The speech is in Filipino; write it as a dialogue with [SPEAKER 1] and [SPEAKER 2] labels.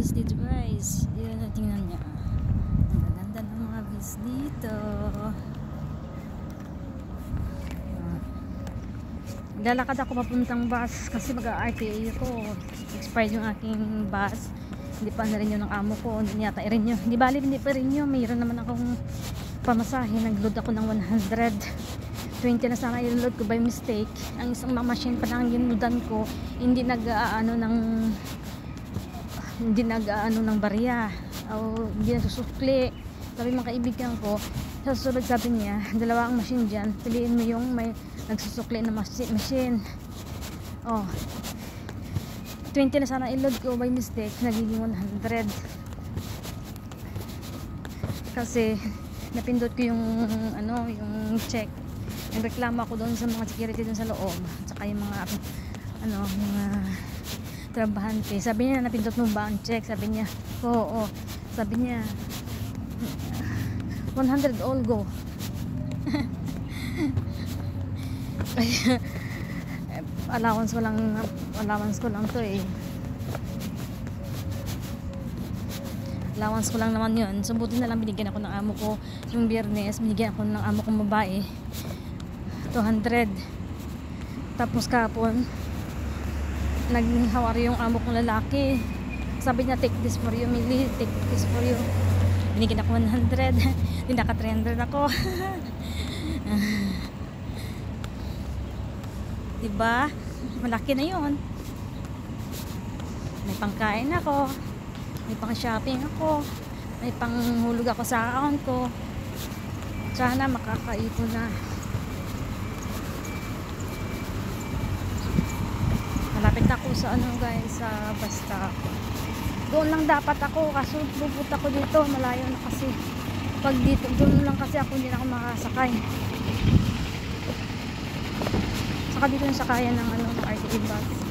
[SPEAKER 1] views dito guys. Yan, tingnan niya. Ang ganda ng mga views dito. Lalakad ako papuntang bus kasi mag-RTA ako. Expired yung aking bus. Hindi pa na rin yun ng amo ko. Hindi yata rin yun. Hindi bali, hindi pa rin yun. Mayroon naman akong pamasahe. Nag-load ako ng 120 na sana i-load ko by mistake. Ang isang machine pa lang yung loadan ko. Hindi nag-aano ng barya. O hindi nagsusukli. Sabi mga kaibigan ko, sa susunod sabi niya, dalawa ang machine dyan. Piliin mo yung may nagsusukli na machine. Oh. 20 na sana i-load ko by mistake, nagiging 100 kasi napindot ko yung yung check. Nagreklamo ako doon sa mga security doon sa loob at saka yung mga mga trabahante. Sabi niya, napindot mo ba ang check? Sabi niya, oo. Sabi niya 100 all go. allowance ko lang to eh. Allowance ko lang naman yun. So buti na lang binigyan ako ng amo ko yung Biyernes. Binigyan ako ng amo kong babae 200. Tapos kapon naghawari yung amo kong lalaki. Sabi niya, take this for you Millie, take this for you. Binigyan ako 100. Hindi naka 300 ako. Diba? Malaki na yun. May pangkain ako. May pang shopping ako. May panghulog ako sa account ko. Sana makakaipon na. Malapit ako sa guys, sa bus stop. Doon lang dapat ako kaso pupunta ko dito. Malayo na kasi. Pag dito, doon lang kasi ako hindi na ako makasakay. Saka dito yung sakayan ng RTA bus.